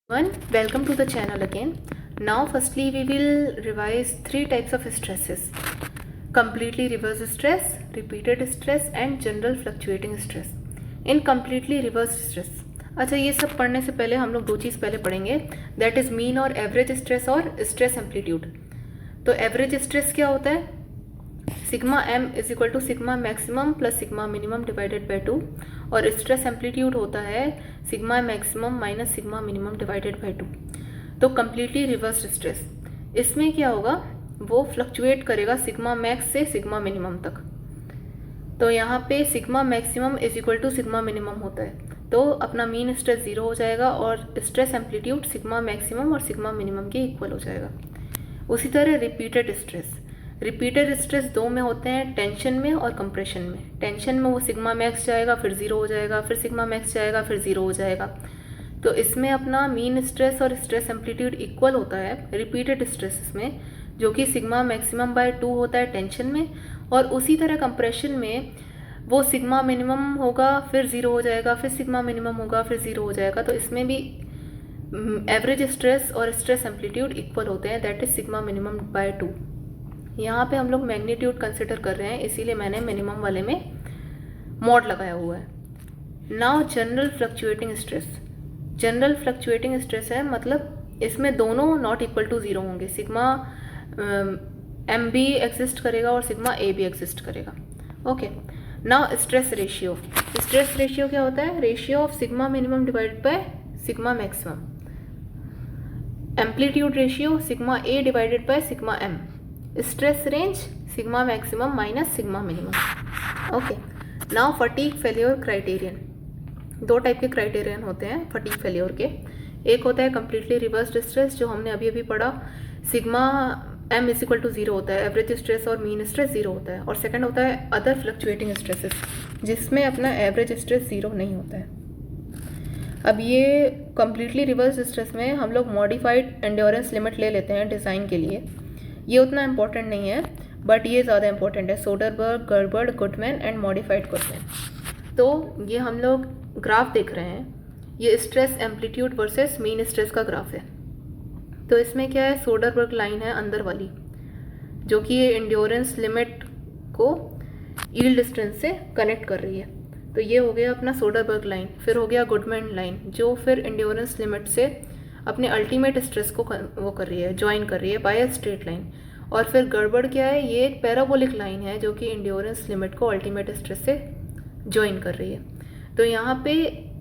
One, welcome to the channel again. Now firstly we will revise three types of stresses: completely reverse stress, repeated stress and general fluctuating stress. In completely reverse stress, अच्छा ये सब पढ़ने से पहले हम लोग दो चीज़ पहले पढ़ेंगे, दैट इज़ मीन और एवरेज स्ट्रेस और स्ट्रेस एम्पलीट्यूड. तो एवरेज स्ट्रेस क्या होता है? Sigma M is equal to sigma maximum plus sigma minimum divided by 2 और स्ट्रेस एम्पलीट्यूड होता है sigma maximum minus sigma minimum divided by 2. तो कम्प्लीटली रिवर्स स्ट्रेस, इसमें क्या होगा, वो फ्लक्चुएट करेगा सिग्मा मैक्स से सिग्मा मिनिमम तक. तो यहाँ पे sigma maximum is equal to sigma minimum होता है, तो अपना मीन स्ट्रेस ज़ीरो हो जाएगा और स्ट्रेस एम्पलीट्यूड सिग्मा मैक्सिमम और सिग्मा मिनिमम के इक्वल हो जाएगा. उसी तरह रिपीटेड स्ट्रेस दो में होते हैं, टेंशन में और कंप्रेशन में. टेंशन में वो सिग्मा मैक्स जाएगा फिर ज़ीरो हो जाएगा, फिर सिग्मा मैक्स जाएगा फिर ज़ीरो हो जाएगा. तो इसमें अपना मीन स्ट्रेस और स्ट्रेस एम्पलीट्यूड इक्वल होता है रिपीटेड स्ट्रेस में, जो कि सिग्मा मैक्सिमम बाय 2 होता है टेंशन में. और उसी तरह कंप्रेशन में वो सिग्मा मिनिमम होगा फिर ज़ीरो हो जाएगा, फिर सिग्मा मिनिमम होगा फिर ज़ीरो हो जाएगा. तो इसमें भी एवरेज स्ट्रेस और स्ट्रेस एम्पलीट्यूड इक्वल होते हैं, that is sigma minimum by 2. यहाँ पे हम लोग मैग्नीट्यूड कंसिडर कर रहे हैं, इसीलिए मैंने मिनिमम वाले में मॉड लगाया हुआ है. नाउ जनरल फ्लक्चुएटिंग स्ट्रेस है, मतलब इसमें दोनों नॉट इक्वल टू ज़ीरो होंगे. सिग्मा एम भी एग्जिस्ट करेगा और सिग्मा ए भी एग्जिस्ट करेगा. ओके, नाउ स्ट्रेस रेशियो क्या होता है? Ratio of sigma minimum divided by sigma maximum. Amplitude ratio sigma A divided by sigma M. Stress range sigma maximum minus sigma minimum. Okay, now fatigue failure criterion. दो type के criterion होते हैं fatigue failure के. एक होता है completely reversed stress, जो हमने अभी पढ़ा, sigma M is equal to zero होता है, एवरेज स्ट्रेस और मीन स्ट्रेस ज़ीरो होता है. और सेकंड होता है अदर फ्लक्चुएटिंग स्ट्रेसेस, जिसमें अपना एवरेज स्ट्रेस ज़ीरो नहीं होता है. अब ये कम्प्लीटली रिवर्स स्ट्रेस में हम लोग मॉडिफाइड एंड्योरेंस लिमिट ले लेते हैं डिज़ाइन के लिए. ये उतना इम्पोर्टेंट नहीं है, बट ये ज़्यादा इम्पोर्टेंट है. Soderberg, Gerber, Goodman and modified Goodman. तो ये हम लोग ग्राफ देख रहे हैं, ये stress amplitude versus mean stress का ग्राफ है. तो इसमें क्या है, सोडरबर्ग लाइन है अंदर वाली, जो कि ये एंड्योरेंस लिमिट को यील्ड स्ट्रेंथ से कनेक्ट कर रही है. तो ये हो गया अपना सोडरबर्ग लाइन. फिर हो गया गुडमैन लाइन, जो फिर एंड्योरेंस लिमिट से अपने अल्टीमेट स्ट्रेस को वो कर रही है, ज्वाइन कर रही है बाय स्ट्रेट लाइन. और फिर गड़बड़ क्या है, ये एक पैराबोलिक लाइन है जो कि एंड्योरेंस लिमिट को अल्टीमेट स्ट्रेस से ज्वाइन कर रही है. तो यहाँ पे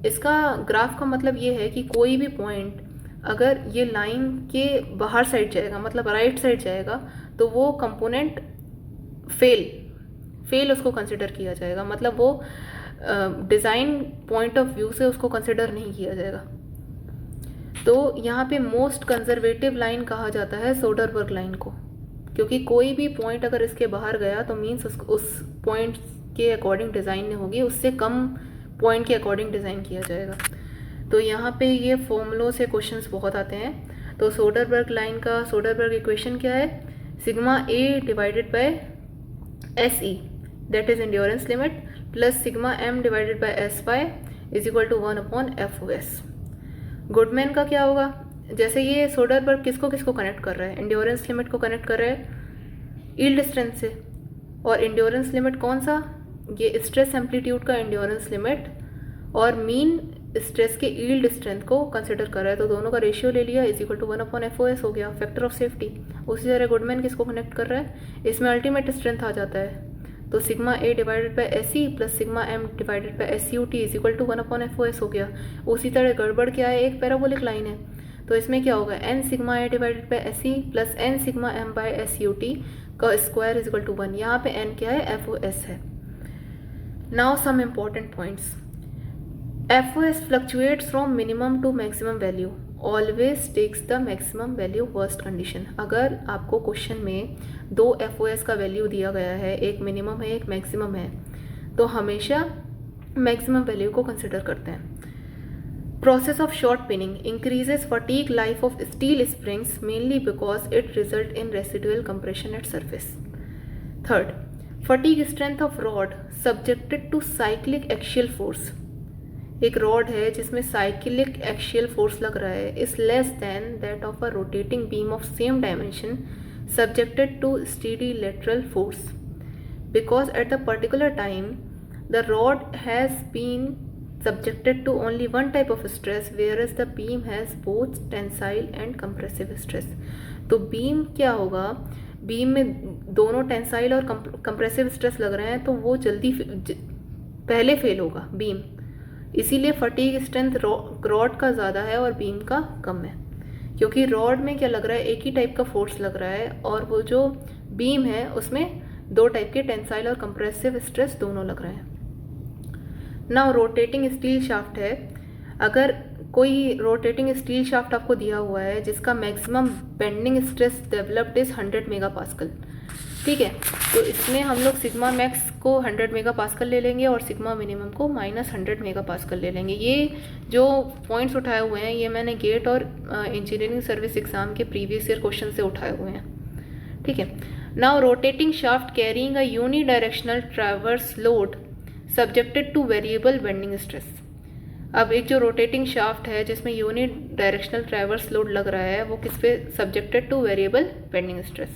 इसका ग्राफ का मतलब ये है कि कोई भी पॉइंट अगर ये लाइन के बाहर साइड जाएगा, मतलब राइट साइड जाएगा, तो वो कंपोनेंट फेल उसको कंसिडर किया जाएगा. मतलब वो डिज़ाइन पॉइंट ऑफ व्यू से उसको कंसिडर नहीं किया जाएगा. तो यहाँ पे मोस्ट कंजर्वेटिव लाइन कहा जाता है सोडरबर्ग लाइन को, क्योंकि कोई भी पॉइंट अगर इसके बाहर गया तो मीन्स उस पॉइंट के अकॉर्डिंग डिज़ाइन नहीं होगी, उससे कम पॉइंट के अकॉर्डिंग डिज़ाइन किया जाएगा. तो यहाँ पे ये फॉर्मूलों से क्वेश्चंस बहुत आते हैं. तो सोडरबर्ग लाइन का सोडरबर्ग इक्वेशन क्या है? Sigma A divided by S E, that is endurance limit, plus sigma M divided by S Y is equal to 1/FOS. Goodman का क्या होगा? जैसे ये सोडरबर्ग किसको कनेक्ट कर रहा है? एंड्योरेंस लिमिट को कनेक्ट कर रहा है यील्ड स्ट्रेंथ से. और एंड्योरेंस लिमिट कौन सा? ये स्ट्रेस एम्पलीट्यूड का एंड्योरेंस लिमिट और मीन स्ट्रेस के यील्ड स्ट्रेंथ को कंसिडर कर रहा है. तो दोनों का रेशियो ले लिया, इज इक्वल टू 1/FOS हो गया, फैक्टर ऑफ सेफ्टी. उसी तरह गुडमैन किसको कनेक्ट कर रहा है? इसमें अल्टीमेट स्ट्रेंथ आ जाता है. तो sigma A divided by S E plus sigma M divided by S U T is equal to 1/FOS हो गया. उसी तरह गड़बड़ क्या है, एक पैराबोलिक लाइन है, तो इसमें क्या होगा, N sigma A divided by S E plus N sigma M by S U T का स्क्वायर इज इक्वल टू 1. यहाँ पे एन क्या है? FOS है. Now some important points. FOS fluctuates from minimum to maximum value, always takes the maximum value worst condition. अगर आपको question में दो FOS का वैल्यू दिया गया है, एक मिनिमम है एक मैक्सिमम है, तो हमेशा मैक्सिमम वैल्यू को कंसिडर करते हैं. Process of shot peening increases fatigue life of steel springs mainly because it result in residual compression at surface. Third, fatigue strength of rod subjected to cyclic axial force एक रॉड है जिसमें cyclic axial force लग रहा है is less than that of a rotating beam of same dimension subjected to steady lateral force because at the particular time the rod has been subjected to only one type of stress whereas the beam has both tensile and compressive stress. तो beam क्या होगा, beam में दोनों tensile और compressive stress लग रहे हैं तो वो जल्दी पहले फेल होगा बीम, इसीलिए फटीग स्ट्रेंथ रॉड का ज़्यादा है और बीम का कम है, क्योंकि रॉड में क्या लग रहा है, एक ही टाइप का फोर्स लग रहा है और वो जो बीम है उसमें दो टाइप के टेंसाइल और कंप्रेसिव स्ट्रेस दोनों लग रहे हैं. नाउ रोटेटिंग स्टील शाफ्ट है, अगर कोई रोटेटिंग स्टील शाफ्ट आपको दिया हुआ है जिसका maximum bending stress developed is 100 megapascal, ठीक है, तो इसमें हम लोग सिग्मा मैक्स को 100 मेगापास्कल ले लेंगे और सिग्मा मिनिमम को -100 मेगापास्कल ले लेंगे. ये जो पॉइंट्स उठाए हुए हैं ये मैंने गेट और इंजीनियरिंग सर्विस एग्जाम के प्रीवियस ईयर क्वेश्चन से उठाए हुए हैं, ठीक है. Now rotating shaft carrying a unidirectional traverse load subjected to variable bending stress. अब एक जो रोटेटिंग शाफ्ट है जिसमें यूनिट डायरेक्शनल ट्रैवर्स लोड लग रहा है वो किस पे subjected to variable bending stress.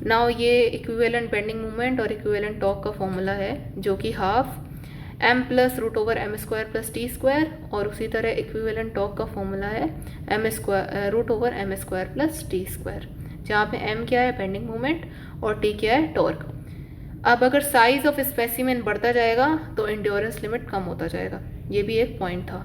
Now ये इक्विवेलेंट बेंडिंग मोमेंट और इक्विवेलेंट टॉर्क का फॉर्मूला है जो कि half m plus √m² plus t² और उसी तरह इक्विवेलेंट टॉर्क का फॉर्मूला है m² प्लस t², जहाँ पे m क्या है बेंडिंग मोमेंट और t क्या है टॉर्क. अब अगर साइज ऑफ स्पेसिमेन बढ़ता जाएगा तो एंड्योरेंस लिमिट कम होता जाएगा, ये भी एक पॉइंट था.